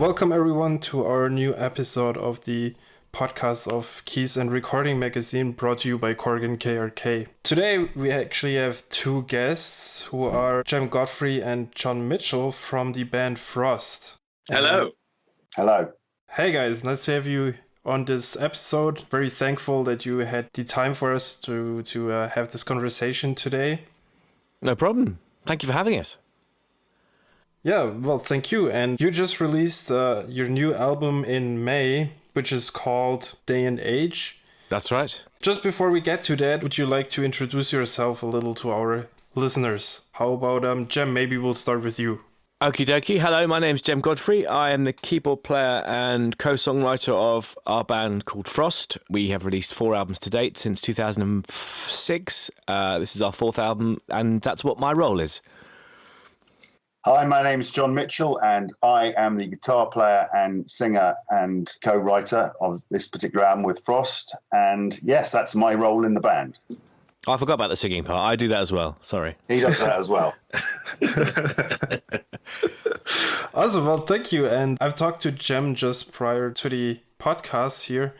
Welcome everyone to our new episode of the podcast of Keys and Recording Magazine, brought to you by Korg and KRK. Today we actually have two guests who are Jem Godfrey and John Mitchell from the band Frost. Hello. Hello. Hey guys, nice to have you on this episode. Very thankful that you had the time for us to have this conversation today. No problem. Thank you for having us. Yeah, well, thank you. And you just released your new album in May, which is called Day and Age. That's right. Just before we get to that, would you like to introduce yourself a little to our listeners? How about Jem? Maybe we'll start with you. Okie dokie. Hello, my name's Jem Godfrey. I am the keyboard player and co-songwriter of our band called Frost. We have released 4 albums to date since 2006. This is our 4th album, and that's what my role is. Hi, my name is John Mitchell, and I am the guitar player and singer and co-writer of this particular album with Frost. And yes, that's my role in the band. I forgot about the singing part. I do that as well. Sorry. He does that as well. Awesome. Well, thank you. And I've talked to Jem just prior to the podcast here,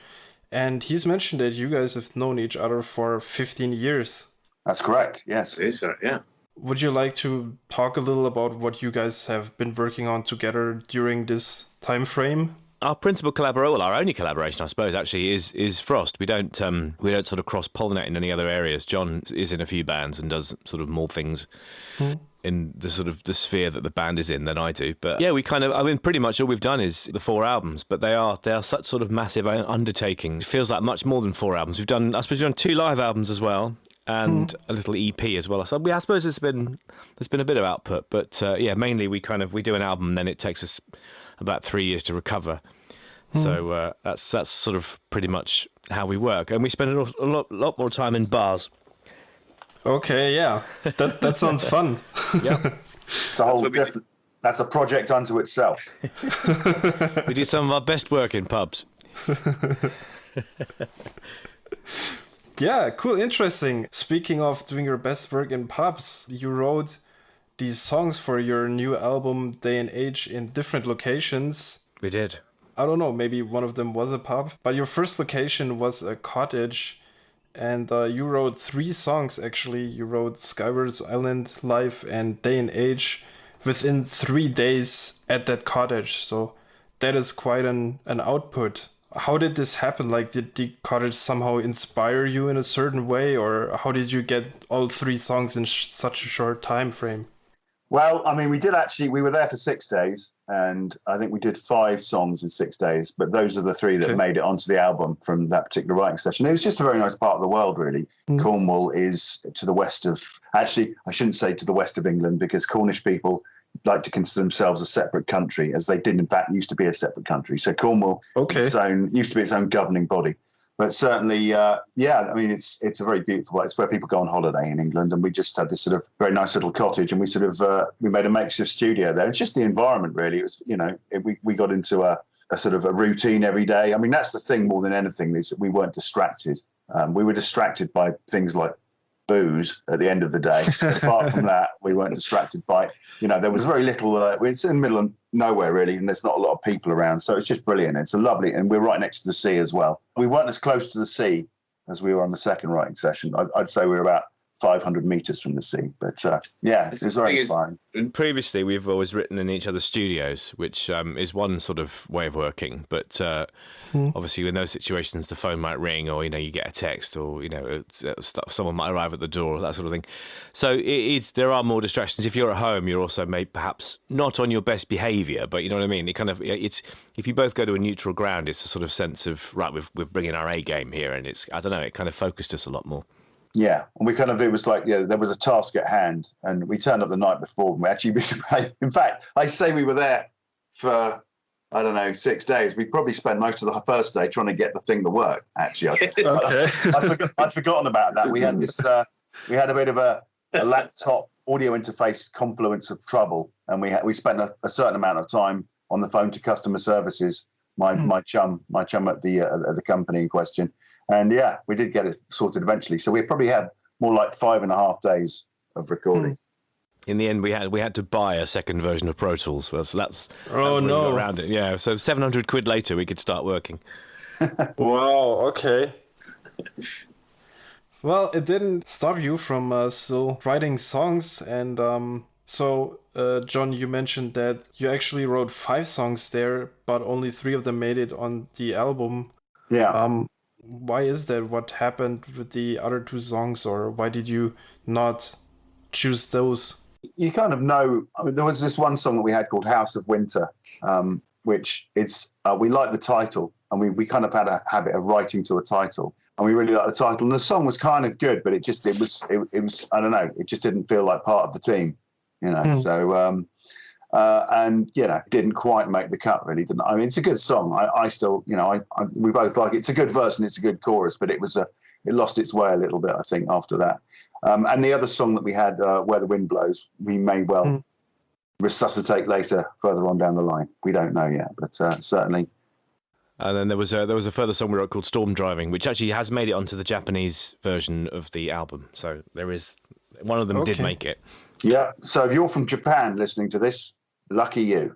and he's mentioned that you guys have known each other for 15 years. That's correct. Yes. It is, sir. Yeah. Would you like to talk a little about what you guys have been working on together during this time frame? Our principal collaboration, well, our only collaboration, I suppose, actually is Frost. We don't sort of cross-pollinate in any other areas. John is in a few bands and does sort of more things in the sort of the sphere that the band is in than I do. But yeah, pretty much all we've done is the 4 albums, but they are such sort of massive undertakings. It feels like much more than 4 albums. We've done 2 live albums as well. And a little EP as well. So I suppose there's been a bit of output, but mainly we do an album, then it takes us about 3 years to recover. So that's sort of pretty much how we work, and we spend a lot more time in bars. Okay, yeah, that sounds fun. Yeah, it's a whole different. That's a project unto itself. We do some of our best work in pubs. Yeah, cool, interesting. Speaking of doing your best work in pubs, you wrote these songs for your new album, Day and Age, in different locations. We did. I don't know, maybe one of them was a pub, but your first location was a cottage, and you wrote 3 songs, actually. You wrote Skywards Island, Life, and Day and Age within 3 days at that cottage, so that is quite an output. How did this happen? Like, did the cottage somehow inspire you in a certain way, or how did you get all 3 songs in such a short time frame? Well, I mean, we were there for 6 days, and I think we did 5 songs in 6 days, but those are the 3 that made it onto the album from that particular writing session. It was just a very nice part of the world, really. Cornwall is to the west of, actually, I shouldn't say to the west of England, because Cornish people like to consider themselves a separate country, as they did in fact used to be a separate country. So Cornwall used to be its own governing body. But certainly, I mean, it's a very beautiful place. It's where people go on holiday in England, and we just had this sort of very nice little cottage, and we made a makeshift studio there. It's just the environment, really. It was, we got into a sort of a routine every day. I mean, that's the thing more than anything, is that we weren't distracted. We were distracted by things like booze at the end of the day. Apart from that, we weren't distracted by, there was very little, it's in the middle of nowhere really, and there's not a lot of people around, so it's just brilliant. It's a lovely, and we're right next to the sea as well. We weren't as close to the sea as we were on the second writing session. I'd say we were about 500 meters from the sea, but it was very inspiring. Previously, we've always written in each other's studios, which is one sort of way of working, but obviously in those situations the phone might ring, or you get a text, or someone might arrive at the door, that sort of thing. So there are more distractions. If you're at home, you're also perhaps not on your best behaviour, but you know what I mean. It's if you both go to a neutral ground, it's a sort of sense of, right, we're bringing our A game here, and it's, I don't know, it kind of focused us a lot more. Yeah, and it was like, there was a task at hand, and we turned up the night before, and we actually, in fact, I say we were there for, 6 days. We probably spent most of the first day trying to get the thing to work, actually. I'd forgotten about that. We had we had a bit of a laptop audio interface confluence of trouble, and we spent a certain amount of time on the phone to customer services, my chum at the company in question. And we did get it sorted eventually. So we probably had more like 5.5 days of recording. in the end, we had to buy a second version of Pro Tools. Well, so that's Oh, we no. got around it. Yeah, so 700 quid later, we could start working. Wow, okay. Well, it didn't stop you from still writing songs. And John, you mentioned that you actually wrote 5 songs there, but only 3 of them made it on the album. Yeah. Why is that? What happened with the other 2 songs, or why did you not choose those? You kind of know. I mean, there was this one song that we had called House of Winter, which we liked the title, and we kind of had a habit of writing to a title, and we really liked the title. And the song was kind of good, but it was I don't know, it just didn't feel like part of the team, you know. So and you know, didn't quite make the cut, really, didn't. I mean, it's a good song. I still, you know, we both like it. It's a good verse and it's a good chorus, but it lost its way a little bit, I think, after that. And the other song that we had, Where the Wind Blows, we may well resuscitate later, further on down the line. We don't know yet, but certainly. And then there was a further song we wrote called Storm Driving, which actually has made it onto the Japanese version of the album. So there is one of them did make it. Yeah. So if you're from Japan listening to this, lucky you.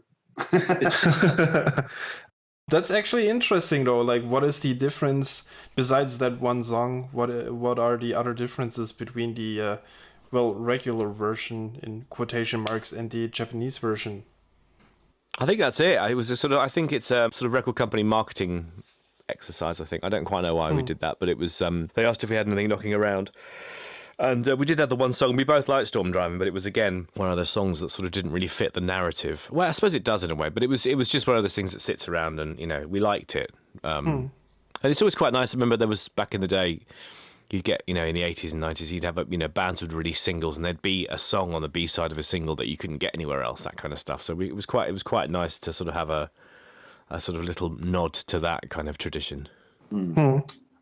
That's actually interesting, though. Like, what is the difference besides that one song? What are the other differences between the regular version in quotation marks and the Japanese version? I think that's it. It was I think it's a sort of record company marketing exercise. I think I don't quite know why we did that, but it was. They asked if we had anything knocking around. And we did have the one song. We both liked Storm Driving, but it was, again, one of those songs that sort of didn't really fit the narrative. Well, I suppose it does in a way, but it was just one of those things that sits around and, you know, we liked it. And it's always quite nice. I remember there was, back in the day, you'd get, you know, in the 80s and 90s, you'd have, you know, bands would release singles and there'd be a song on the B-side of a single that you couldn't get anywhere else, that kind of stuff. So it was quite nice to sort of have a sort of little nod to that kind of tradition.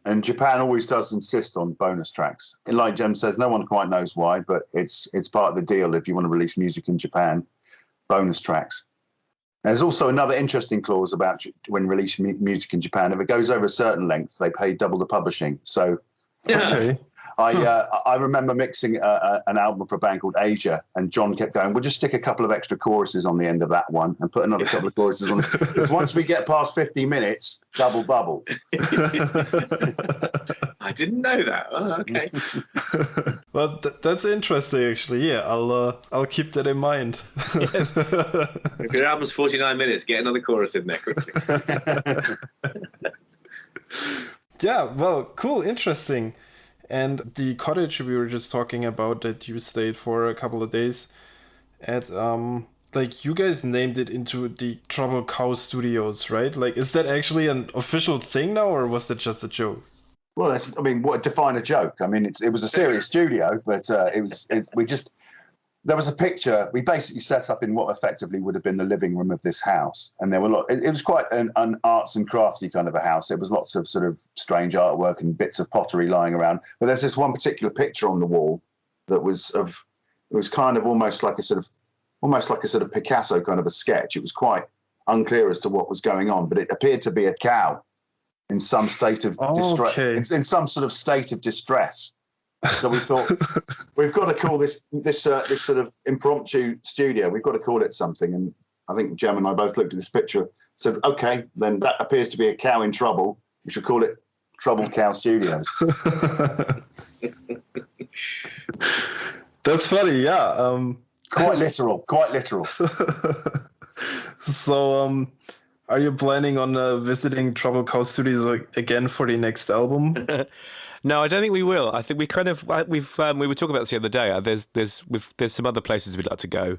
And Japan always does insist on bonus tracks. And like Jem says, no one quite knows why, but it's part of the deal if you want to release music in Japan, bonus tracks. There's also another interesting clause about when releasing music in Japan. If it goes over a certain length, they pay double the publishing. So Okay. I remember mixing an album for a band called Asia, and John kept going, we'll just stick a couple of extra choruses on the end of that one and put another couple of choruses on. Because once we get past 50 minutes, double bubble. I didn't know that. Oh, okay. Well, that's interesting, actually. Yeah, I'll keep that in mind. Yes. If your album's 49 minutes, get another chorus in there quickly. Yeah, well, cool, interesting. And the cottage we were just talking about that you stayed for a couple of days at, like, you guys named it into the Trouble Cow Studios, right? Like, is that actually an official thing now, or was that just a joke? Well, what define a joke? I mean, it was a serious studio, but there was a picture. We basically set up in what effectively would have been the living room of this house. And there were it was quite an arts and crafty kind of a house. There was lots of sort of strange artwork and bits of pottery lying around. But there's this one particular picture on the wall that was kind of almost like a sort of Picasso kind of a sketch. It was quite unclear as to what was going on, but it appeared to be a cow in some state of distress, in some sort of state of distress. So we thought, we've got to call this sort of impromptu studio, we've got to call it something. And I think Jem and I both looked at this picture, said, okay, then that appears to be a cow in trouble. We should call it Trouble Cow Studios. That's funny, yeah. Quite literal. So, are you planning on visiting Trouble Cow Studios again for the next album? No, I don't think we will. I think we kind of we were talking about this the other day. There's some other places we'd like to go,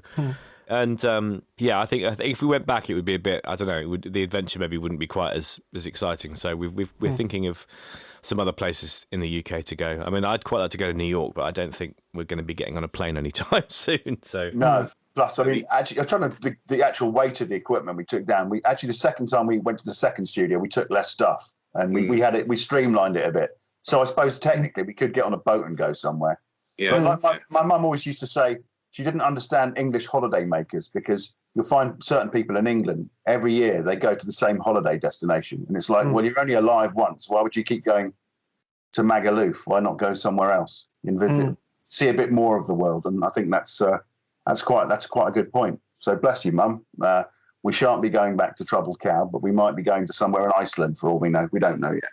and I think if we went back, it would be a bit. I don't know. The adventure maybe wouldn't be quite as exciting. So we're thinking of some other places in the UK to go. I mean, I'd quite like to go to New York, but I don't think we're going to be getting on a plane anytime soon. So no. Plus, I mean, actually, I'm trying to the actual weight of the equipment we took down. We actually, the second time we went to the second studio, we took less stuff and we streamlined it a bit. So I suppose technically we could get on a boat and go somewhere. Yeah. But like my mum always used to say, she didn't understand English holiday makers because you'll find certain people in England every year they go to the same holiday destination, and it's like, well, you're only alive once. Why would you keep going to Magaluf? Why not go somewhere else and visit, see a bit more of the world? And I think that's That's quite a good point. So bless you, Mum. We shan't be going back to Troubled Cow, but we might be going to somewhere in Iceland for all we know. We don't know yet.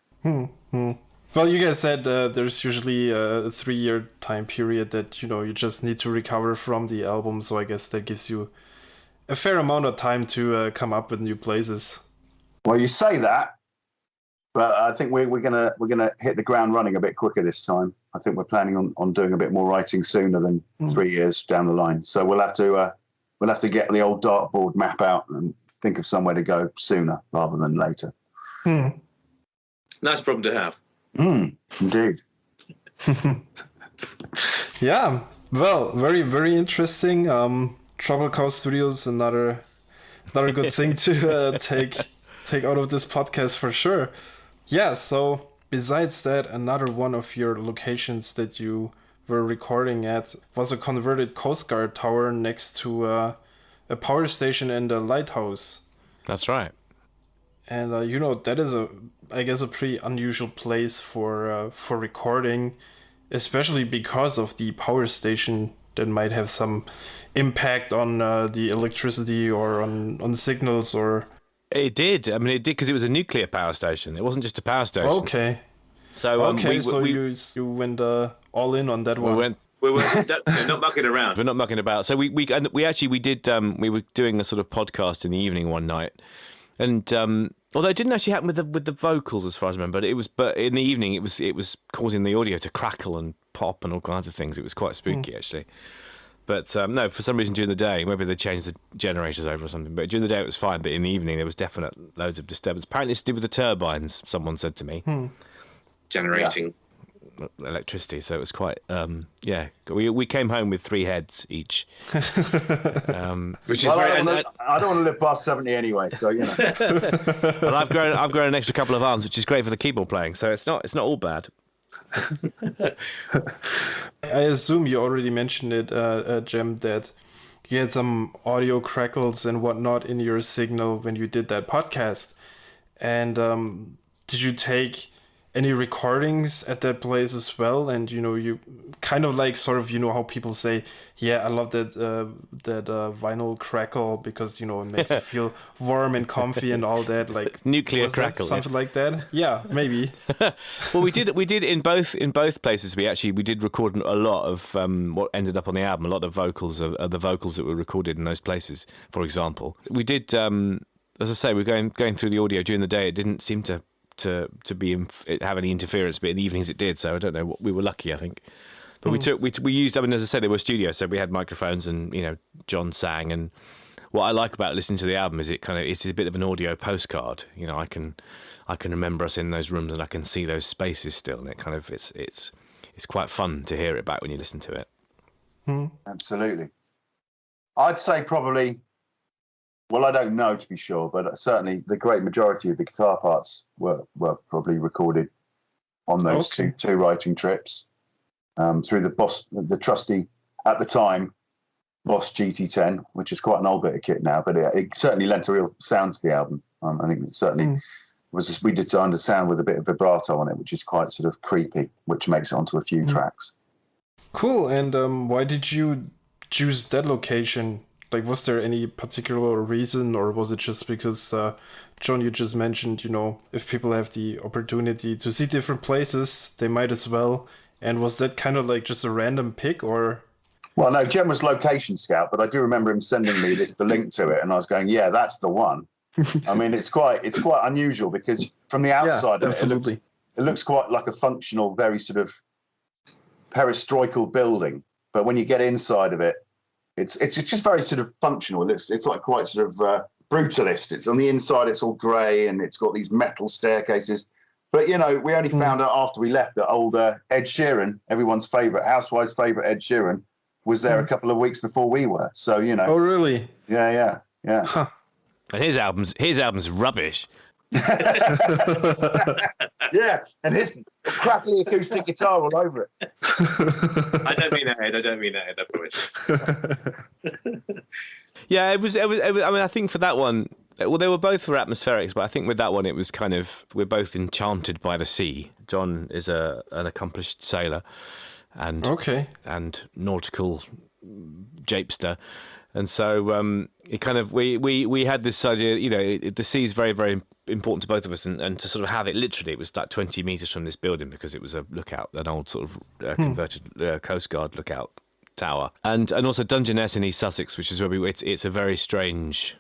Well, you guys said there's usually a 3-year time period that, you just need to recover from the album. So I guess that gives you a fair amount of time to come up with new places. Well, you say that, but I think we're gonna hit the ground running a bit quicker this time. I think we're planning on doing a bit more writing sooner than 3 years down the line. So we'll have to get the old dartboard map out and think of somewhere to go sooner rather than later. Nice problem to have. Indeed. Yeah. Well, very, very interesting. Troubled Cow Studios, another good thing to take out of this podcast for sure. Yeah. So besides that, another one of your locations that you were recording at was a converted Coast Guard tower next to a power station and a lighthouse. That's right. And that is I guess a pretty unusual place for recording, especially because of the power station that might have some impact on the electricity or on signals or. It did. I mean, it did because it was a nuclear power station. It wasn't just a power station. Okay. So you went all in on that one. We're not mucking around. We're not mucking about. So we did. We were doing a sort of podcast in the evening one night, and although it didn't actually happen with the vocals as far as I remember, but in the evening it was causing the audio to crackle and pop and all kinds of things. It was quite spooky actually. But no, for some reason during the day, maybe they changed the generators over or something. But during the day it was fine. But in the evening there was definite loads of disturbance. Apparently it's to do with the turbines. Someone said to me. Generating electricity, so it was quite we came home with 3 heads each, which is I don't want to live past 70 anyway, so and I've grown an extra couple of arms, which is great for the keyboard playing, so it's not all bad. I assume you already mentioned it, Jem, that you had some audio crackles and whatnot in your signal when you did that podcast, and did you take any recordings at that place as well? And you kind of like sort of how people say, yeah, I love that vinyl crackle because it makes you feel warm and comfy and all that, like nuclear crackle, something like that. Yeah, maybe. Well, we did in both places. We did record a lot of what ended up on the album, a lot of vocals of the vocals that were recorded in those places. For example, we did as I say, we're going through the audio during the day. It didn't seem to have any interference, but in the evenings it did. So I don't know. We were lucky, I think. But we used. I mean, as I said, there were studios, so we had microphones, and John sang. And what I like about listening to the album is it's a bit of an audio postcard. I can remember us in those rooms, and I can see those spaces still, and it's quite fun to hear it back when you listen to it. Absolutely. I'd say probably. Well, I don't know to be sure, but certainly the great majority of the guitar parts were probably recorded on those two writing trips through the trusty, at the time, Boss GT10, which is quite an old bit of kit now, but it certainly lent a real sound to the album. I think it certainly we designed a sound with a bit of vibrato on it, which is quite sort of creepy, which makes it onto a few tracks. Cool. And why did you choose that location? Like, was there any particular reason, or was it just because, John, you just mentioned, if people have the opportunity to see different places, they might as well. And was that kind of like just a random pick, or? Well, no, Jem was location scout, but I do remember him sending me the link to it, and I was going, yeah, that's the one. I mean, it's quite unusual because from the outside, it looks quite like a functional, very sort of perestroikal building. But when you get inside of it, it's just very sort of functional. It's like quite sort of brutalist. It's on the inside, it's all grey, and it's got these metal staircases. But we only found out after we left that old Ed Sheeran, everyone's favourite, housewife's favourite Ed Sheeran, was there a couple of weeks before we were. So Oh, really? Yeah. Huh. And his album's rubbish. Yeah, and his crackly acoustic guitar all over it. I don't mean that, Ed, I promise. Yeah, it was. I mean, I think for that one, well, they were both for atmospherics, but I think with that one, it was kind of, we're both enchanted by the sea. John is an accomplished sailor and nautical japester. And so it kind of we had this idea, the sea is very, very important to both of us, and to sort of have it literally, it was like 20 metres from this building because it was a lookout, an old sort of converted Coast Guard lookout tower, and also Dungeness in East Sussex, which is where it's a very strange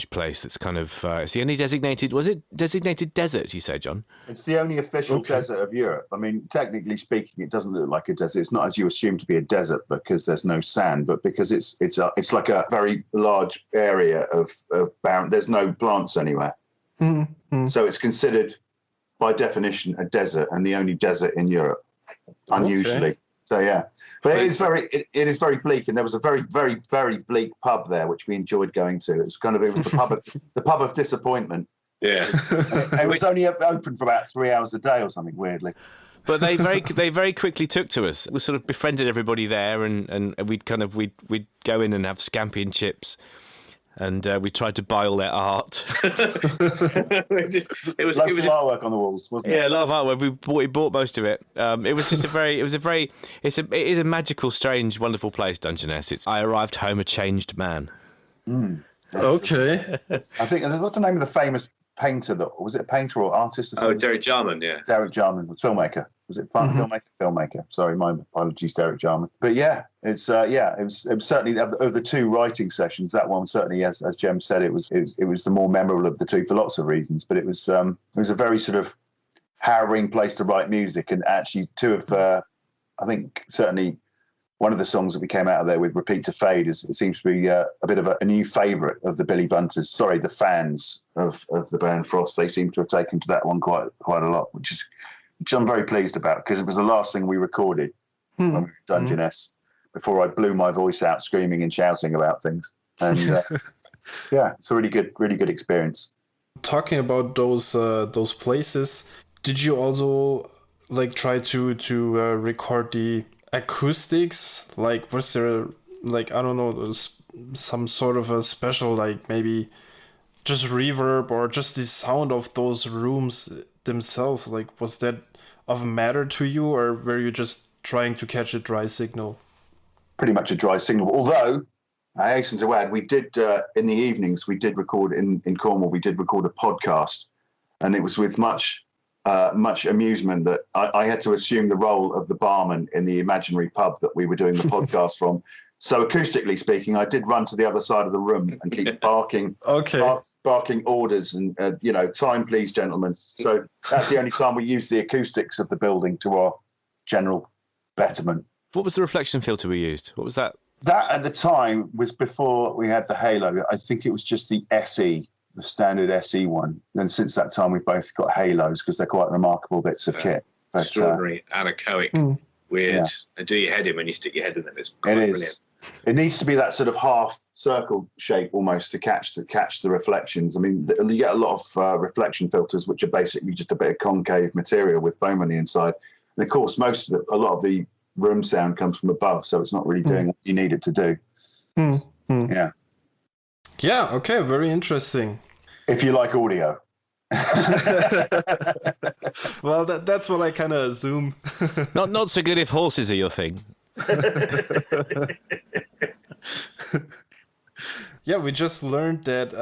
place that's kind of it's the only designated desert, you say, John? It's the only official desert of Europe. I mean, technically speaking, it doesn't look like a desert. It's not as you assume to be a desert because there's no sand, but because it's like a very large area of barren. There's no plants anywhere, so it's considered by definition a desert, and the only desert in Europe, unusually. Okay. So yeah, but it is very bleak, and there was a very, very, very bleak pub there which we enjoyed going to. It was the pub of disappointment. Yeah, it was only open for about 3 hours a day or something weirdly. But they very quickly took to us. We sort of befriended everybody there, and we'd go in and have scampi and chips. And we tried to buy all their art. it was artwork on the walls, wasn't it? Yeah, a lot of artwork. We bought most of it. It was just it is a magical, strange, wonderful place, Dungeness. I arrived home a changed man. Okay. I think, what's the name of the famous painter was it a painter or artist? Or Derek Jarman, yeah. Derek Jarman was filmmaker. Was it filmmaker? Sorry, my apologies, Derek Jarman. But yeah, it was certainly of the two writing sessions, that one certainly, as Jem said, it was the more memorable of the two for lots of reasons. But it was a very sort of harrowing place to write music, and actually two of I think certainly one of the songs that we came out of there with, Repeat to Fade, it seems to be a bit of a new favourite of the Billy Bunters. Sorry, the fans of the band Frost. They seem to have taken to that one quite a lot, which I'm very pleased about, because it was the last thing we recorded when we were in Dungeness before I blew my voice out screaming and shouting about things. And yeah, it's a really good experience. Talking about those places, did you also try to record the acoustics? Was there I don't know, some sort of a special, maybe just reverb or just the sound of those rooms themselves? Was that of matter to you, or were you just trying to catch a dry signal? Pretty much a dry signal. Although I hasten to add, we did in the evenings we did record in Cornwall. We did record a podcast, and it was with much amusement that I had to assume the role of the barman in the imaginary pub that we were doing the podcast from. So acoustically speaking, I did run to the other side of the room and keep barking, barking orders and, time please, gentlemen. So that's the only time we used the acoustics of the building to our general betterment. What was the reflection filter we used? What was that? That at the time was before we had the Halo. I think it was just the SE. The standard SE one. And since that time, we've both got Halos because they're quite remarkable bits of kit. But, extraordinary, anechoic, weird. Yeah. And do your head in when you stick your head in them. It's quite brilliant. It needs to be that sort of half circle shape almost to catch the reflections. I mean, you get a lot of reflection filters, which are basically just a bit of concave material with foam on the inside. And of course, a lot of the room sound comes from above, so it's not really doing what you need it to do. Yeah. Yeah, okay, very interesting. If you like audio. Well, that's what I kind of assume. Not so good if horses are your thing. Yeah, we just learned that,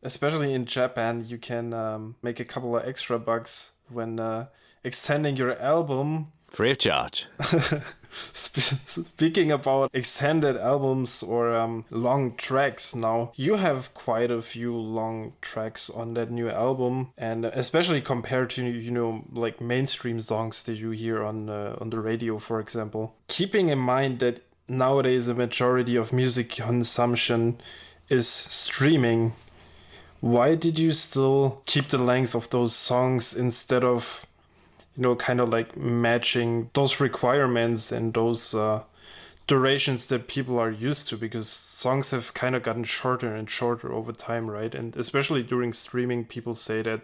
especially in Japan, you can make a couple of extra bucks when extending your album. Free of charge. Speaking about extended albums or long tracks, now you have quite a few long tracks on that new album, and especially compared to mainstream songs that you hear on the radio, for example. Keeping in mind that nowadays a majority of music consumption is streaming, why did you still keep the length of those songs instead of kind of matching those requirements and those durations that people are used to? Because songs have kind of gotten shorter and shorter over time, right? And especially during streaming, people say that,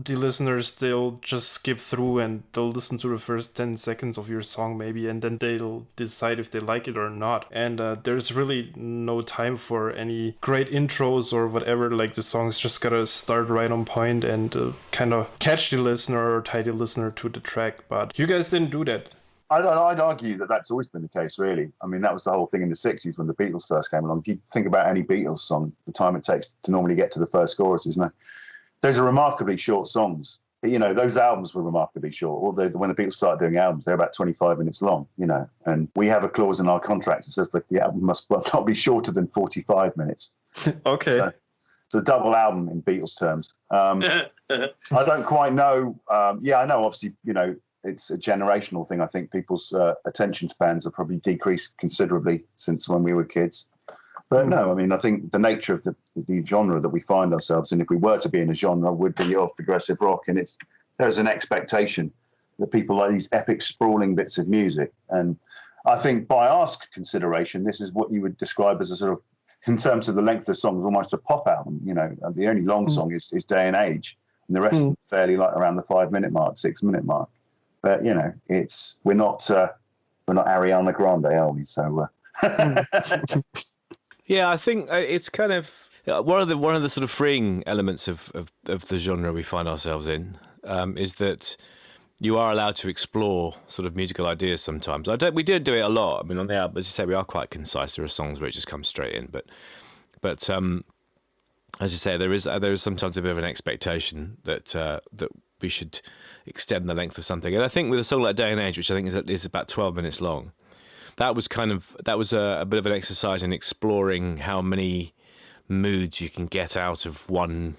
the listeners, they'll just skip through and they'll listen to the first 10 seconds of your song maybe, and then they'll decide if they like it or not. And there's really no time for any great intros or whatever. The songs just gotta start right on point and kind of catch the listener or tie the listener to the track. But you guys didn't do that. I'd argue that that's always been the case, really. I mean, that was the whole thing in the 60s when the Beatles first came along. If you think about any Beatles song, the time it takes to normally get to the first chorus, isn't it? Those are remarkably short songs. You know, those albums were remarkably short. Although when the Beatles started doing albums, they're about 25 minutes long, you know. And we have a clause in our contract that says that the album must not be shorter than 45 minutes. Okay. So it's a double album in Beatles terms. I don't quite know. I know, obviously, you know, it's a generational thing. I think people's attention spans have probably decreased considerably since when we were kids. But no, I mean, I think the nature of the genre that we find ourselves in, if we were to be in a genre, would be of progressive rock. And there's an expectation that people like these epic, sprawling bits of music. And I think by our consideration, this is what you would describe as a sort of, in terms of the length of the songs, almost a pop album. You know, the only long song is Day and Age. And the rest are fairly like around the 5-minute mark, 6-minute mark. But, you know, we're not Ariana Grande, are we? So, yeah, I think it's kind of one of the sort of freeing elements of the genre we find ourselves in is that you are allowed to explore sort of musical ideas sometimes. We did do it a lot. I mean, on the album, as you say, we are quite concise. There are songs where it just comes straight in, but as you say, there is sometimes a bit of an expectation that we should extend the length of something. And I think with a song like Day and Age, which I think is about 12 minutes long, that was a bit of an exercise in exploring how many moods you can get out of one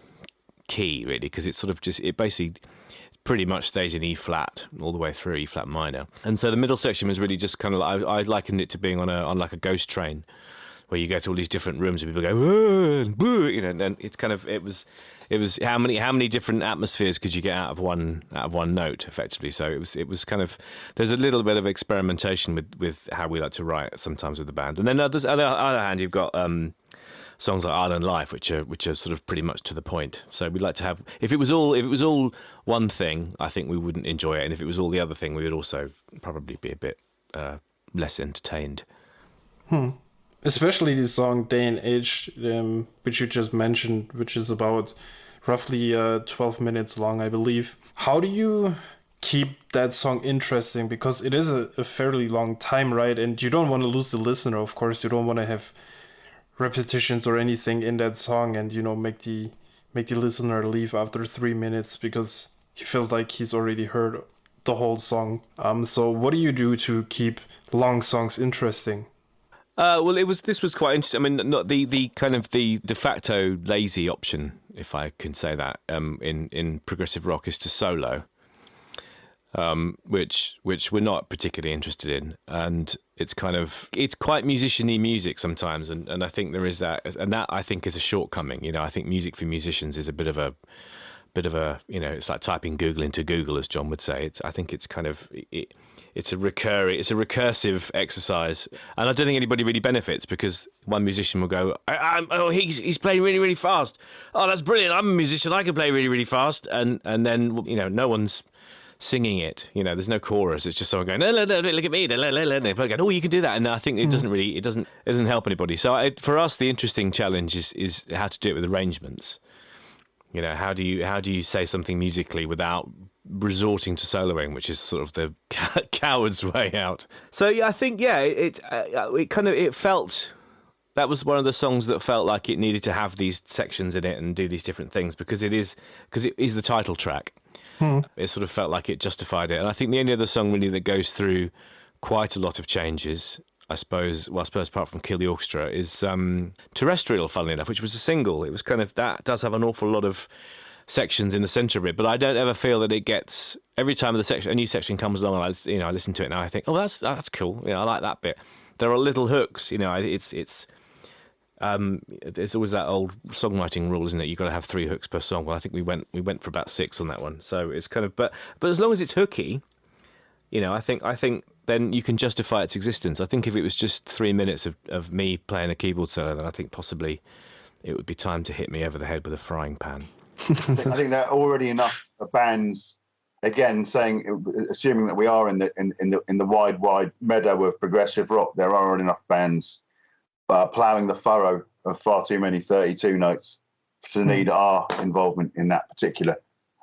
key, really, because it's sort of it basically pretty much stays in E flat all the way through, E flat minor. And so the middle section was really just kind of like, I likened it to being on like a ghost train, where you go to all these different rooms and people go, "Whoa," you know, and it's kind of it was how many different atmospheres could you get out of one note, effectively. So it was kind of, there's a little bit of experimentation with how we like to write sometimes with the band. And then on the other hand, you've got songs like Island Life, which are sort of pretty much to the point. So we'd like to have, if it was all one thing, I think we wouldn't enjoy it, and if it was all the other thing, we would also probably be a bit less entertained. Especially the song Day and Age, which you just mentioned, which is about roughly 12 minutes long, I believe. How do you keep that song interesting? Because it is a fairly long time, right? And you don't want to lose the listener, of course. You don't want to have repetitions or anything in that song and, you know, make the listener leave after 3 minutes because he felt like he's already heard the whole song. So what do you do to keep long songs interesting? Well, this was quite interesting. I mean, not the kind of the de facto lazy option, if I can say that, in progressive rock is to solo, which we're not particularly interested in, and it's quite musician-y music sometimes, and I think there is that, and that I think is a shortcoming. You know, I think music for musicians is a bit of a, you know, it's like typing Google into Google, as John would say. I think it's kind of it's a recursive exercise, and I don't think anybody really benefits, because one musician will go, he's playing really, really fast. Oh, that's brilliant. I'm a musician. I can play really, really fast. And then, you know, no one's singing it. You know, there's no chorus. It's just someone going, no, look at me. And they're going, oh, you can do that. And I think it doesn't help anybody. So for us, the interesting challenge is how to do it with arrangements. You know, how do you say something musically without resorting to soloing, which is sort of the coward's way out. So yeah, I think it felt, that was one of the songs that felt like it needed to have these sections in it and do these different things because it is the title track. It sort of felt like it justified it, and I think the only other song really that goes through quite a lot of changes, I suppose apart from Kill the Orchestra, is Terrestrial, funnily enough, which was a single. It was kind of, that does have an awful lot of sections in the centre of it, but I don't ever feel that it gets, every time a new section comes along, and I listen to it now, I think, oh, that's cool. You know, I like that bit. There are little hooks. You know, there's always that old songwriting rule, isn't it? You've got to have 3 hooks per song. Well, I think we went for about 6 on that one. So it's kind of, but as long as it's hooky, you know, I think then you can justify its existence. I think if it was just 3 minutes of me playing a keyboard solo, then I think possibly it would be time to hit me over the head with a frying pan. I think there are already enough bands, again, assuming that we are in the wide meadow of progressive rock, there are already enough bands ploughing the furrow of far too many 32 notes to need our involvement in that particular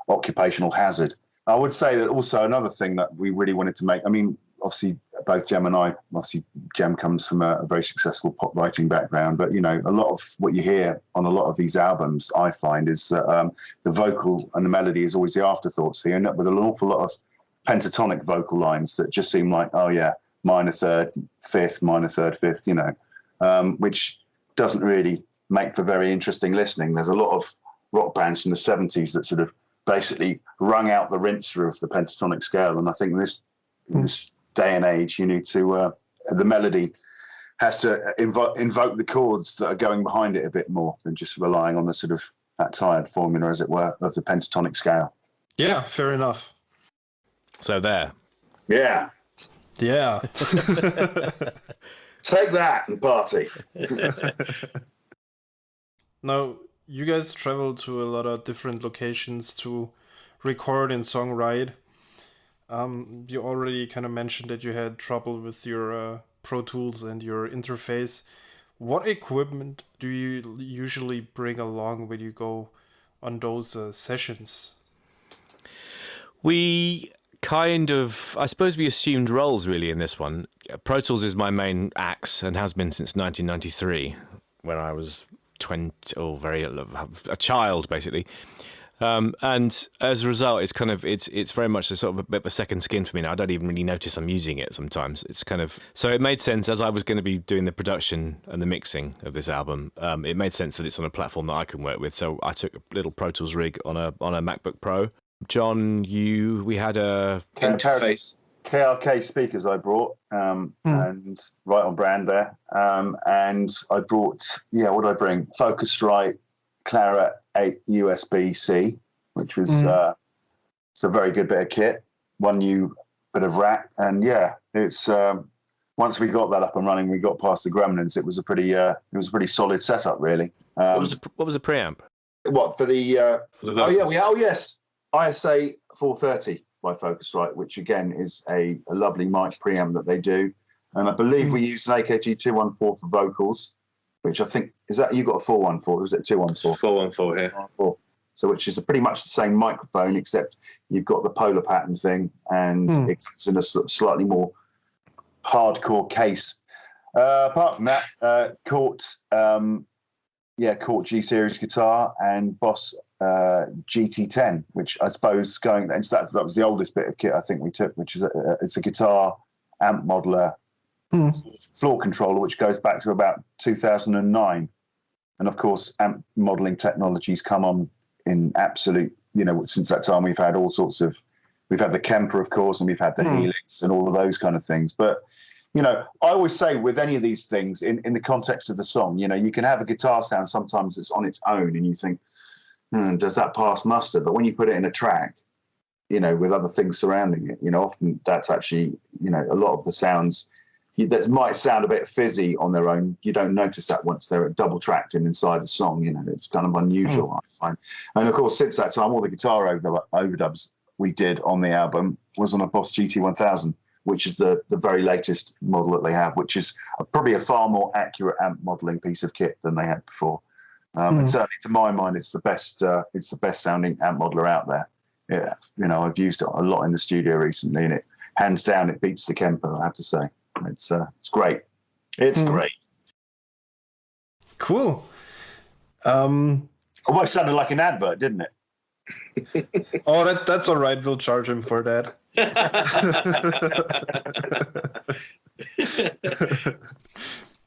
occupational hazard. I would say that also another thing that we really wanted to make, I mean, obviously both Jem and I, obviously Jem comes from a very successful pop writing background, but, you know, a lot of what you hear on a lot of these albums, I find, is the vocal and the melody is always the afterthought. So you end up with an awful lot of pentatonic vocal lines that just seem like, oh yeah, minor third, fifth, minor third, fifth, you know, which doesn't really make for very interesting listening. There's a lot of rock bands from the 70s that sort of basically wrung out the rinser of the pentatonic scale. And I think in this day and age, you need to, the melody has to invoke the chords that are going behind it a bit more than just relying on the sort of that tired formula, as it were, of the pentatonic scale. Yeah, fair enough. So there. Yeah. Yeah. Take that and party. Now, you guys travel to a lot of different locations to record and songwrite. You already kind of mentioned that you had trouble with your Pro Tools and your interface. What equipment do you usually bring along when you go on those sessions? We kind of, I suppose we assumed roles really in this one. Pro Tools is my main axe and has been since 1993, when I was a child basically. And as a result, it's very much a sort of a bit of a second skin for me now. I don't even really notice I'm using it sometimes. It's kind of, so it made sense as I was going to be doing the production and the mixing of this album. It made sense that it's on a platform that I can work with. So I took a little Pro Tools rig on a MacBook Pro. John, we had a interface. KRK speakers I brought, and right on brand there. And I brought, what did I bring? Focusrite Claret 8 USB-C, which was it's a very good bit of kit. One new bit of rack, and it's once we got that up and running, we got past the gremlins. It was a pretty solid setup, really. What was the preamp? What for the? Yes, ISA 430 by Focusrite, which again is a lovely mic preamp that they do, and I believe we used an AKG 214 for vocals, which I think is that you got a 414, or is it 214? 414 here. 414. So which is pretty much the same microphone, except you've got the polar pattern thing, and it comes in a slightly more hardcore case. Apart from that, Cort G series guitar and Boss GT10, which I suppose that was the oldest bit of kit I think we took, which is it's a guitar amp modeler floor controller, which goes back to about 2009. And of course, amp modeling technologies come on in absolute, since that time we've had all sorts of, we've had the Kemper, of course, and we've had the Helix and all of those kind of things. But, I always say with any of these things in the context of the song, you can have a guitar sound sometimes that's on its own and you think, does that pass muster? But when you put it in a track, with other things surrounding it, often that's actually, a lot of the sounds that might sound a bit fizzy on their own. You don't notice that once they're double tracked inside the song. It's kind of unusual, I find. And of course, since that time, all the guitar overdubs we did on the album was on a Boss GT1000, which is the very latest model that they have, which is probably a far more accurate amp modeling piece of kit than they had before. And certainly, to my mind, it's the best sounding amp modeler out there. Yeah, I've used it a lot in the studio recently, and hands down it beats the Kemper, I have to say. It's great. It's great. Cool. Almost sounded like an advert, didn't it? Oh, that's all right. We'll charge him for that.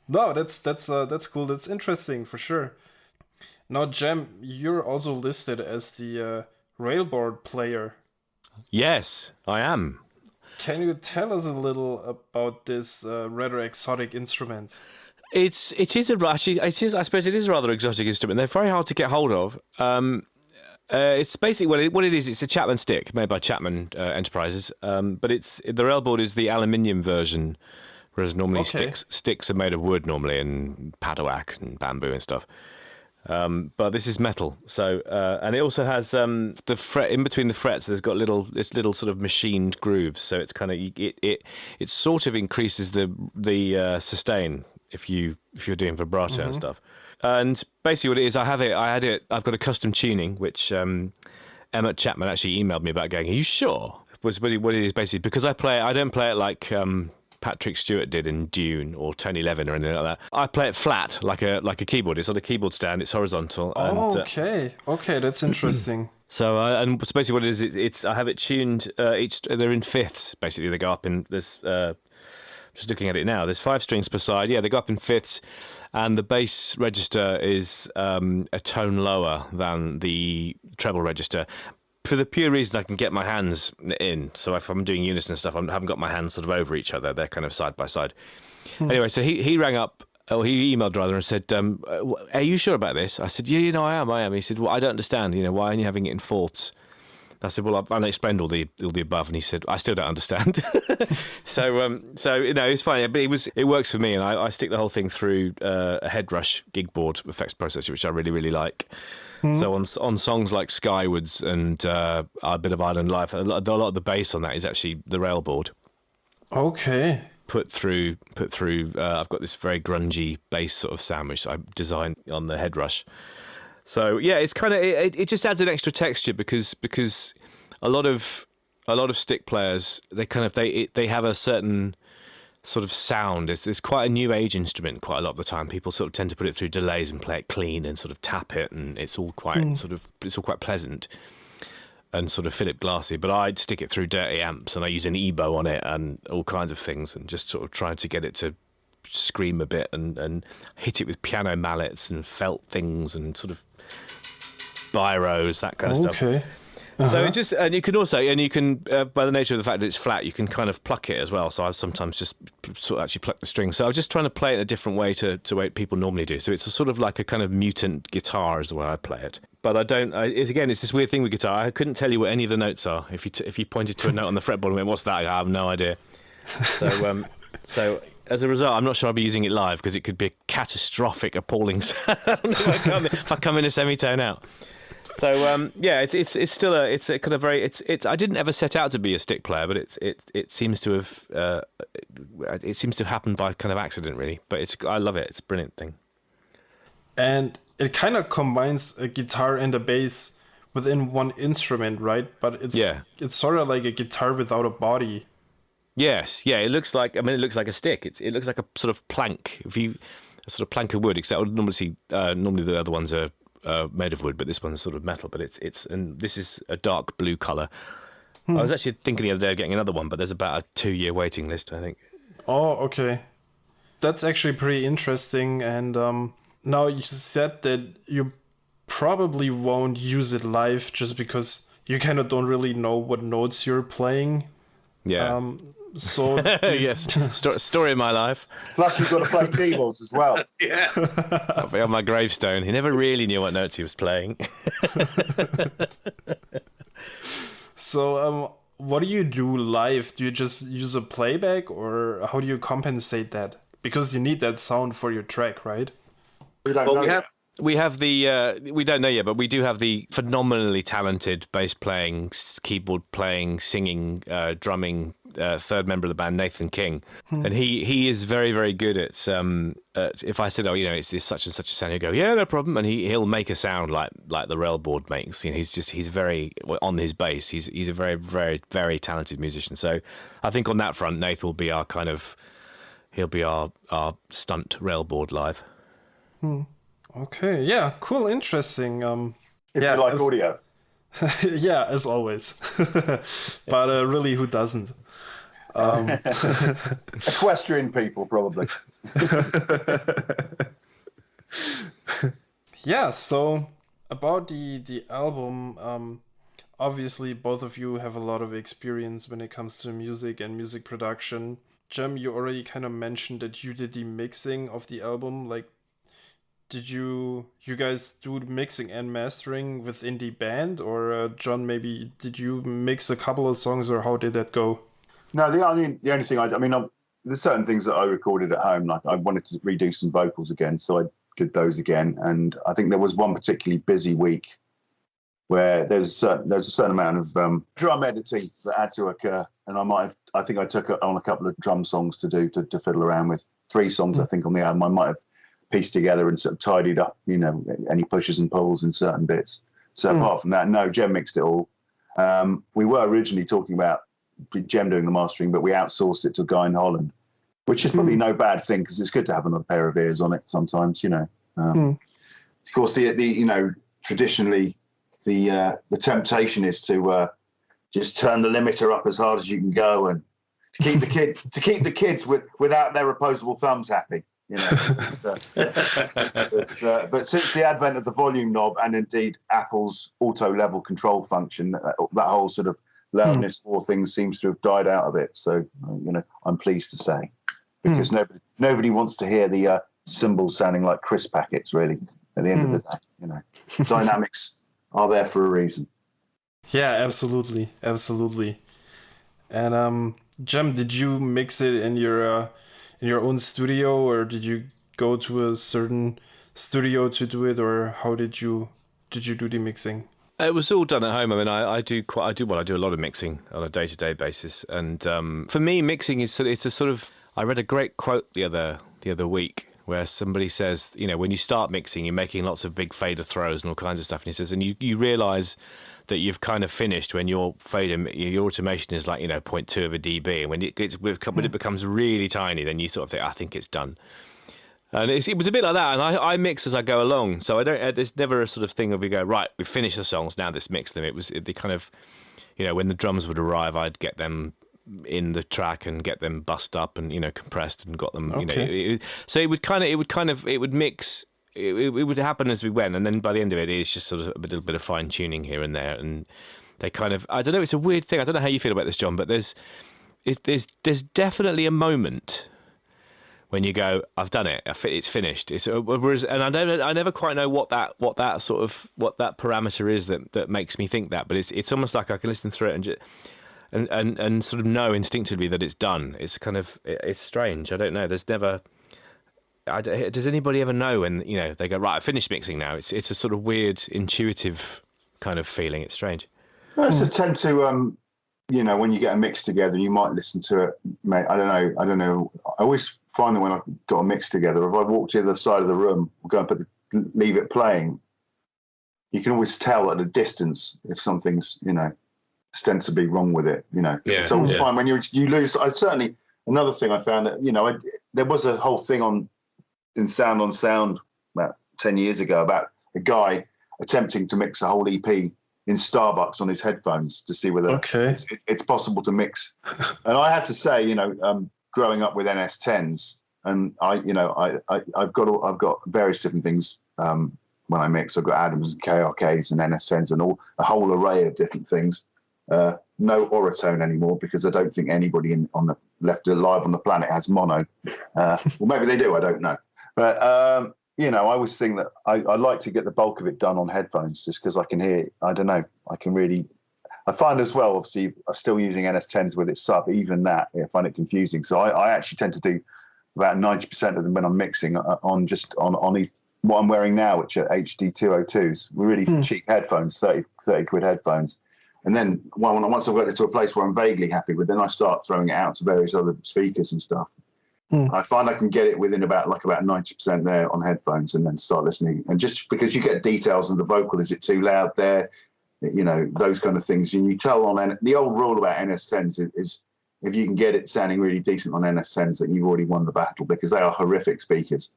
No, that's cool. That's interesting for sure. Now, Jem, you're also listed as the Railboard player. Yes, I am. Can you tell us a little about this rather exotic instrument? I suppose it is a rather exotic instrument. They're very hard to get hold of. It's basically what it is. It's a Chapman stick made by Chapman Enterprises, but the Railboard is the aluminium version, whereas normally sticks are made of wood normally, and paddock and bamboo and stuff. But this is metal, so and it also has the fret in between the frets. There's got little sort of machined grooves, so it's kind of it sort of increases the sustain if you're doing vibrato and stuff. And basically, what it is, I've got a custom tuning which Emmett Chapman actually emailed me about. Going, are you sure? was what it is basically, because I don't play it like Patrick Stewart did in Dune or Tony Levin or anything like that. I play it flat, like a keyboard. It's on a keyboard stand. It's horizontal. Okay, that's interesting. So and basically what it is, it's I have it tuned. They're in fifths. Basically, they go up in this. Just looking at it now, there's 5 strings per side. Yeah, they go up in fifths, and the bass register is a tone lower than the treble register. For the pure reason I can get my hands in. So if I'm doing unison stuff, I haven't got my hands sort of over each other. They're kind of side by side. Anyway, so he rang up, or he emailed rather, and said, are you sure about this? I said, yeah, I am. He said, well, I don't understand. Why aren't you having it in fourths? I said, well, I've explained all the above, and he said, I still don't understand. So it's fine, but it works for me, and I stick the whole thing through a Headrush gig board effects processor, which I really, really like. So on songs like Skywards and a bit of Island Life, a lot of the bass on that is actually the Railboard. Okay. Put through. I've got this very grungy bass sort of sound which I designed on the Headrush. So yeah, it's kind of it just adds an extra texture because a lot of stick players they have a certain sort of sound. It's quite a new age instrument quite a lot of the time. People sort of tend to put it through delays and play it clean and sort of tap it, and it's all quite it's all quite pleasant and sort of Philip Glassy. But I'd stick it through dirty amps, and I use an EBO on it and all kinds of things, and just sort of trying to get it to scream a bit and hit it with piano mallets and felt things and sort of biros, that kind of stuff. Okay. So it just, and you can by the nature of the fact that it's flat, you can kind of pluck it as well. So I sometimes just sort of actually pluck the strings. So I was just trying to play it in a different way to the way people normally do. So it's a sort of like a kind of mutant guitar is the way I play it. But it's this weird thing with guitar. I couldn't tell you what any of the notes are. If you pointed to a note on the fretboard and went, what's that? I have no idea. So as a result, I'm not sure I'll be using it live because it could be a catastrophic, appalling sound if I come in a semitone out. So it's still a kind of very I didn't ever set out to be a stick player, but it seems to have happened by kind of accident really. But I love it. It's a brilliant thing. And it kind of combines a guitar and a bass within one instrument, right? But it's sort of like a guitar without a body. Yes, yeah. It looks like a stick. It looks like a sort of plank. A sort of plank of wood, except normally the other ones are made of wood, but this one's sort of metal. But and this is a dark blue colour. I was actually thinking the other day of getting another one, but there's about a 2-year waiting list, I think. Oh, okay. That's actually pretty interesting. And now you said that you probably won't use it live just because you kind of don't really know what notes you're playing. Yeah. So yes, story of my life. Plus, you've got to play keyboards as well. Yeah. I'll be on my gravestone. He never really knew what notes he was playing. So, what do you do live? Do you just use a playback, or how do you compensate that? Because you need that sound for your track, right? We don't know. We have we don't know yet, but we do have the phenomenally talented bass playing, keyboard playing, singing, drumming third member of the band, Nathan King, and he is very, very good at if I said, it's such and such a sound, he'll go, yeah, no problem, and he'll make a sound like the Railboard makes. He's very on his bass. He's a very, very, very talented musician. So I think on that front, Nathan will be our he'll be our stunt Railboard live. Okay, yeah, cool, interesting. If you like audio. Yeah, as always. But really, who doesn't? Equestrian people, probably. Yeah, so about the album, obviously both of you have a lot of experience when it comes to music and music production. Jem, you already kind of mentioned that you did the mixing of the album. Like, did you guys do mixing and mastering within the band, or John, maybe did you mix a couple of songs, or how did that go? No, the only thing there's certain things that I recorded at home. Like I wanted to redo some vocals again, so I did those again. And I think there was one particularly busy week where there's a certain amount of drum editing that had to occur, and I think I took on a couple of drum songs to do to fiddle around with. 3 songs I think on the album I might have pieced together and sort of tidied up, any pushes and pulls in certain bits. So apart from that, no, Jem mixed it all. We were originally talking about Jem doing the mastering, but we outsourced it to a guy in Holland, which is probably no bad thing because it's good to have another pair of ears on it sometimes, Of course, traditionally the temptation is to just turn the limiter up as hard as you can go and to keep the kids without their opposable thumbs happy. But since the advent of the volume knob and indeed Apple's auto level control function, that whole sort of loudness for things seems to have died out of it. So I'm pleased to say, because nobody wants to hear the cymbals sounding like crisp packets. Really, at the end of the day, dynamics are there for a reason. Yeah, absolutely. And Jem, did you mix it in your own studio, or did you go to a certain studio to do it, or how did you do the mixing? It was all done at home. I mean, I do a lot of mixing on a day-to-day basis, and for me, mixing it's a sort of. I read a great quote the other week where somebody says, when you start mixing, you're making lots of big fader throws and all kinds of stuff, and he says, and you realise that you've kind of finished when your automation is like 0.2 of a dB, and when it becomes really tiny, then you sort of think, I think it's done. And it was a bit like that, and I mix as I go along, so I don't. There's never a sort of thing where we go, right, we've finished the songs, now let's mix them. It was the kind of, when the drums would arrive, I'd get them in the track and get them bussed up and compressed and got them. Okay. So it would mix. It would happen as we went, and then by the end of it, it's just sort of a little bit of fine tuning here and there, and they kind of. I don't know. It's a weird thing. I don't know how you feel about this, John, but there's definitely a moment when you go, I've done it. It's finished. Whereas, and I never quite know what that parameter is that makes me think that, but it's almost like I can listen through it and sort of know instinctively that it's done. It's kind of it's strange. I don't know. There's never. Does anybody ever know when they go, right, I finished mixing now? It's a sort of weird intuitive kind of feeling. It's strange. I tend to when you get a mix together, you might listen to it. Mate, I don't know. I always find that when I've got a mix together, if I walk to the other side of the room, go and leave it playing, you can always tell at a distance if something's ostensibly wrong with it. Yeah, it's always fine when you lose. Another thing I found that there was a whole thing in Sound on Sound about 10 years ago about a guy attempting to mix a whole EP in Starbucks on his headphones to see whether it's possible to mix. And I have to say, growing up with NS10s, and I've got various different things when I mix. I've got Adams and KRKs and NS10s and a whole array of different things. No Oratone anymore because I don't think anybody left alive on the planet has mono. Well, maybe they do. I don't know. But I always think that I like to get the bulk of it done on headphones just because I can hear. I don't know. I find as well. Obviously, I'm still using NS10s with its sub. Even that, I find it confusing. So I actually tend to do about 90% of them when I'm mixing on what I'm wearing now, which are HD 202s. Really cheap headphones, 30 quid headphones. And then once I've got it to a place where I'm vaguely happy with, then I start throwing it out to various other speakers and stuff. I find I can get it within about 90% there on headphones, and then start listening. And just because you get details of the vocal, is it too loud there? Those kind of things. And you tell on the old rule about NS10s is if you can get it sounding really decent on NS10s, that you've already won the battle because they are horrific speakers.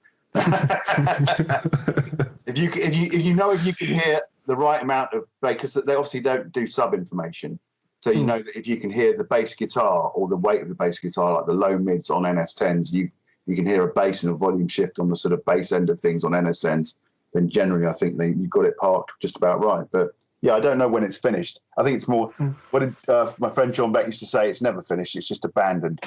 if you can hear the right amount of, because they obviously don't do sub information, so that if you can hear the bass guitar or the weight of the bass guitar, like the low mids on NS10s, you can hear a bass and a volume shift on the sort of bass end of things on NS10s, then generally I think you've got it parked just about right. But yeah, I don't know when it's finished. I think it's more what did my friend John Beck used to say, it's never finished, it's just abandoned.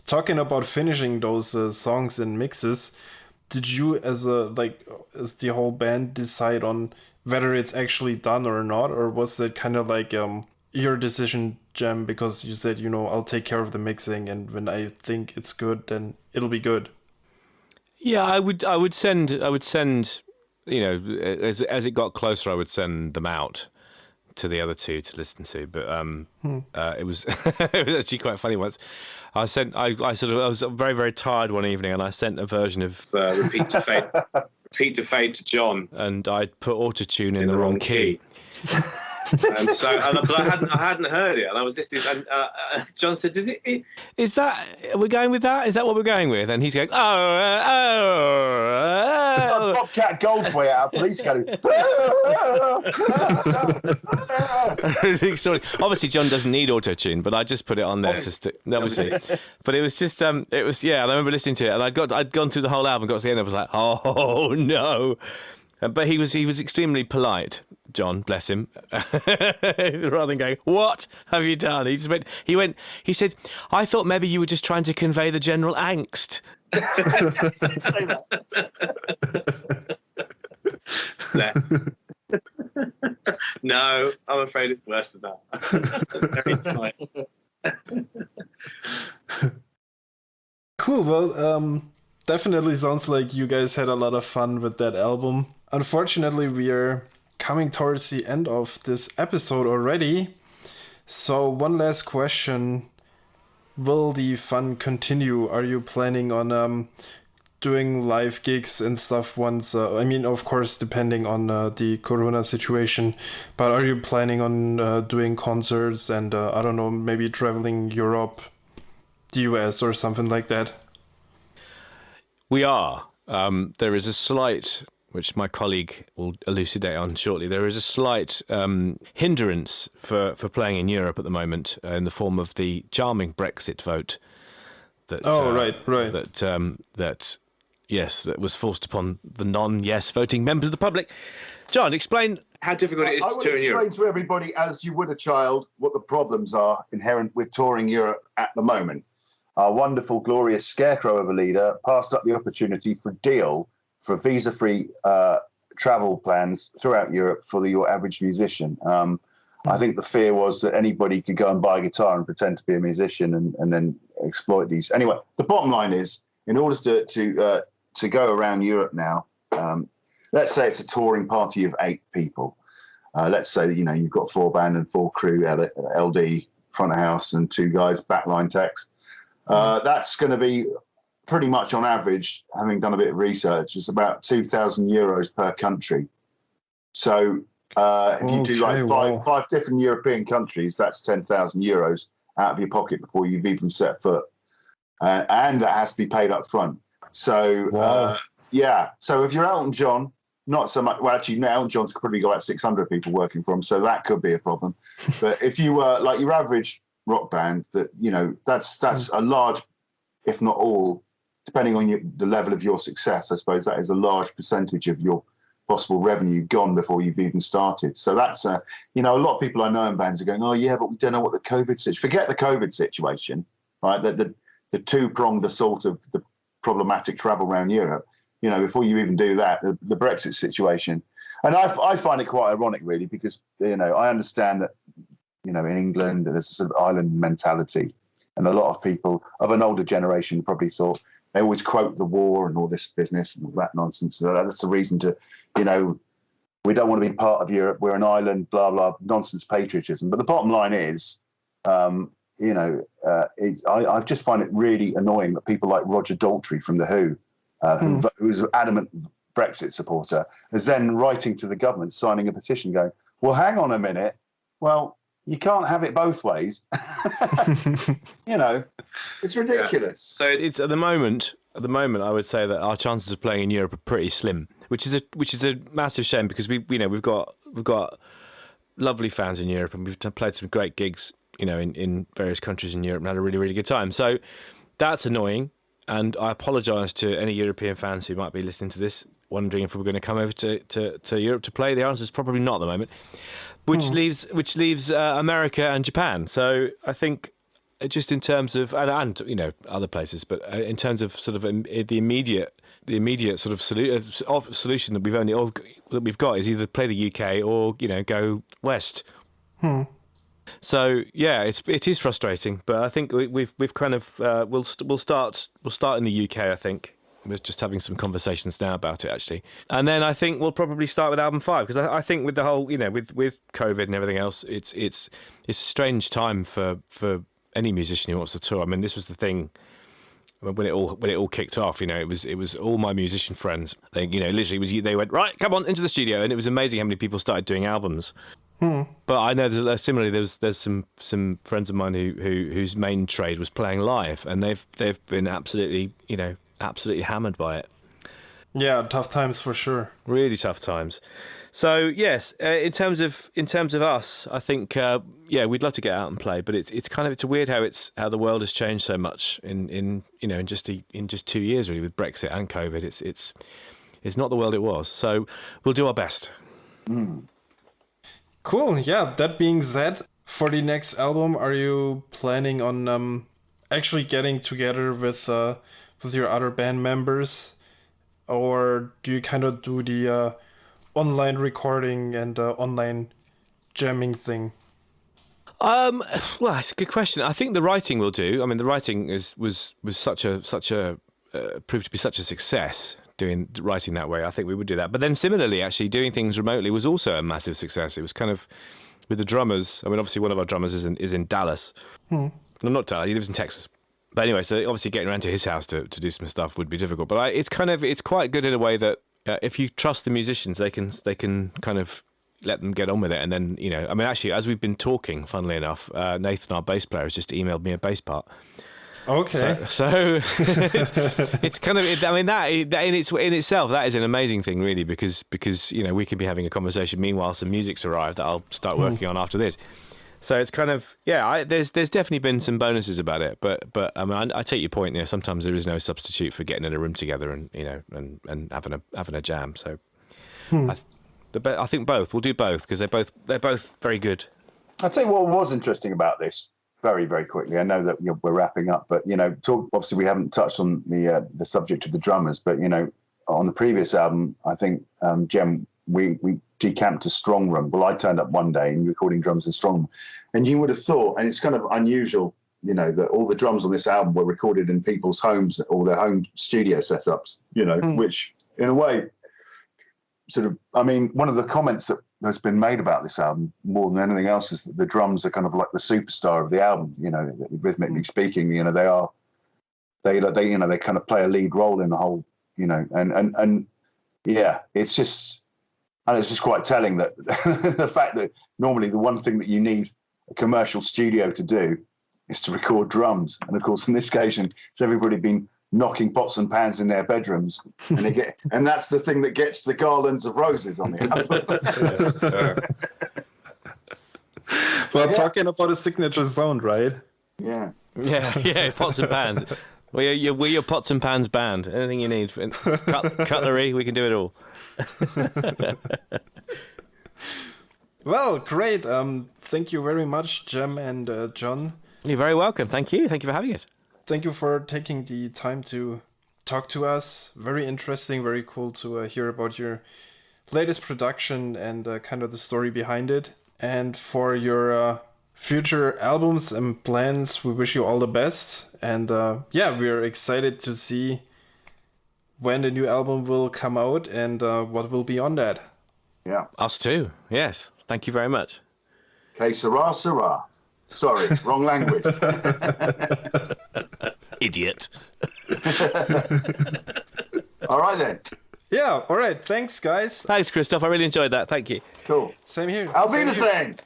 Talking about finishing those songs and mixes, did you as the whole band decide on whether it's actually done or not, or was that kind of like your decision, Jem, because you said, I'll take care of the mixing, and when I think it's good, then it'll be good? Yeah, I would send as it got closer, I would send them out to the other two to listen to. But it was it was actually quite funny once. I was very, very tired one evening, and I sent a version of repeat to fade to John, and I'd put autotune in the wrong key. But I hadn't heard it, and I was listening. And John said, "Does it?" Is that we're going with that? Is that what we're going with? And he's going, Bobcat Goldthwait out of Police Academy. Obviously, John doesn't need auto-tune, but I just put it on there obviously. But it was just, it was, yeah. And I remember listening to it, and I'd gone through the whole album, got to the end, I was like, oh no. But he was extremely polite, John, bless him. Rather than going, what have you done? He said, I thought maybe you were just trying to convey the general angst. Say that. No, I'm afraid it's worse than that. Very tight. Cool. Well, definitely sounds like you guys had a lot of fun with that album. Unfortunately, we are coming towards the end of this episode already. So one last question. Will the fun continue? Are you planning on doing live gigs and stuff once? I mean, of course, depending on the corona situation. But are you planning on doing concerts and, I don't know, maybe traveling Europe, the US or something like that? We are. There is a slight, which my colleague will elucidate on shortly, there is a slight hindrance for playing in Europe at the moment in the form of the charming Brexit vote. That, right. That was forced upon the non-yes voting members of the public. John, explain how difficult it is to tour in Europe. I would explain to everybody, as you would a child, what the problems are inherent with touring Europe at the moment. Our wonderful, glorious scarecrow of a leader passed up the opportunity for a deal for visa-free travel plans throughout Europe for your average musician. I think the fear was that anybody could go and buy a guitar and pretend to be a musician and then exploit these. Anyway, the bottom line is, in order to go around Europe now, let's say it's a touring party of 8 people. Let's say that, you've got 4 band and 4 crew, LD, front of house, and 2 guys, backline techs. That's going to be pretty much on average, having done a bit of research, it's about €2,000 per country. So if you do like five different European countries, that's €10,000 out of your pocket before you've even set foot. And that has to be paid up front. So, So if you're Elton John, not so much. Well, actually, Elton John's could probably got about 600 people working for him, so that could be a problem. But if you were like your average rock band, that's a large, if not all, depending on the level of your success, I suppose that is a large percentage of your possible revenue gone before you've even started. So that's a lot of people I know in bands are going, oh yeah, but we don't know what the COVID situation. Forget the COVID situation, right? The 2-pronged assault of the problematic travel around Europe. Before you even do that, the Brexit situation. And I find it quite ironic, really, because, I understand that, in England, there's a sort of island mentality. And a lot of people of an older generation probably thought they always quote the war and all this business and all that nonsense. So that's the reason to, we don't want to be part of Europe. We're an island, blah, blah, nonsense patriotism. But the bottom line is, I just find it really annoying that people like Roger Daltrey from The Who, who's an adamant Brexit supporter, is then writing to the government, signing a petition going, well, hang on a minute. Well, you can't have it both ways. It's ridiculous. So it's at the moment, I would say that our chances of playing in Europe are pretty slim, which is a massive shame because we've got lovely fans in Europe and we've played some great gigs, in various countries in Europe and had a really, really good time. So that's annoying. And I apologise to any European fans who might be listening to this, wondering if we're going to come over to Europe to play. The answer is probably not at the moment, which leaves America and Japan. So I think just in terms of and other places, but in terms of sort of the immediate sort of solution that we've got is either play the UK or go west. So yeah, it is frustrating, but I think we've kind of we'll start in the UK. I think we're just having some conversations now about it actually, and then I think we'll probably start with album 5 because I think with the whole with COVID and everything else, it's a strange time for any musician who wants to tour. I mean, this was the thing when it all kicked off. It was all my musician friends. They literally they went right, come on into the studio, and it was amazing how many people started doing albums. But I know that similarly, there's some friends of mine whose main trade was playing live, and they've been absolutely hammered by it. Yeah, tough times for sure. Really tough times. So yes, in terms of us, I think we'd love to get out and play, but it's weird how the world has changed so much in just 2 years really, with Brexit and COVID. It's not the world it was. So we'll do our best. Cool. Yeah. That being said, for the next album, are you planning on actually getting together with your other band members, or do you kind of do the online recording and online jamming thing? Well, that's a good question. I think the writing will do. I mean, the writing was such a proved to be such a success. Writing that way, I think we would do that. But then similarly, actually doing things remotely was also a massive success. It was kind of with the drummers. I mean, obviously one of our drummers is in Dallas. No, not Dallas. He lives in Texas. But anyway, so obviously getting around to his house to do some stuff would be difficult. But it's quite good in a way that if you trust the musicians, they can kind of let them get on with it. And then I mean, actually, as we've been talking, funnily enough, Nathan, our bass player, has just emailed me a bass part. Okay. So it's kind of, I mean, that in itself, that is an amazing thing, really, because we can be having a conversation meanwhile some music's arrived that I'll start working on after this. So it's kind of, there's definitely been some bonuses about it, but I mean, I take your point. Sometimes there is no substitute for getting in a room together and and having a jam. So I think both. We'll do both because they're both very good. I'll tell you what was interesting about this. Very, very quickly. I know that we're wrapping up, but obviously we haven't touched on the subject of the drummers. But on the previous album, I think Jem, we decamped to strong room. Well, I turned up one day and recording drums in strong room, and you would have thought, and it's kind of unusual, that all the drums on this album were recorded in people's homes or their home studio setups. Which in a way, sort of, I mean, one of the comments that has been made about this album more than anything else is that the drums are kind of like the superstar of the album. Rhythmically speaking, they kind of play a lead role in the whole. It's just quite telling that the fact that normally the one thing that you need a commercial studio to do is to record drums, and of course in this occasion it's everybody been knocking pots and pans in their bedrooms, and that's the thing that gets the garlands of roses on the album. Well, talking about a signature sound, right? Yeah, pots and pans. We're your pots and pans band. Anything you need, cutlery, we can do it all. Well, great. Thank you very much, Jem and John. You're very welcome. Thank you. Thank you for having us. Thank you for taking the time to talk to us. Very interesting, very cool to hear about your latest production and kind of the story behind it. And for your future albums and plans, we wish you all the best. And we're excited to see when the new album will come out and what will be on that. Yeah. Us too. Yes. Thank you very much. Que sera, sera. Sorry, wrong language. Idiot. All right then. Yeah, all right. Thanks, guys. Thanks, Christoph. I really enjoyed that. Thank you. Cool. Same here. Auf Wiedersehen.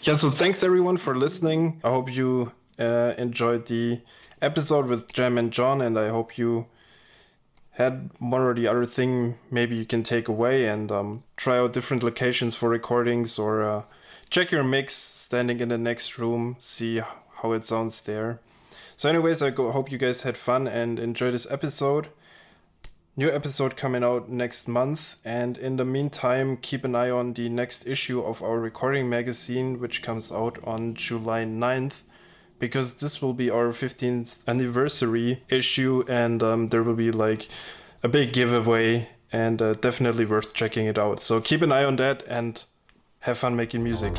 Yeah, so thanks everyone for listening. I hope you enjoyed the episode with Jem and John, and I hope you had one or the other thing maybe you can take away and try out different locations for recordings, or check your mix standing in the next room, see how it sounds there. So anyways, I hope you guys had fun and enjoyed this episode. New episode coming out next month, and in the meantime, keep an eye on the next issue of our recording magazine, which comes out on July 9th. Because this will be our 15th anniversary issue, and there will be like a big giveaway, and definitely worth checking it out. So keep an eye on that and have fun making music.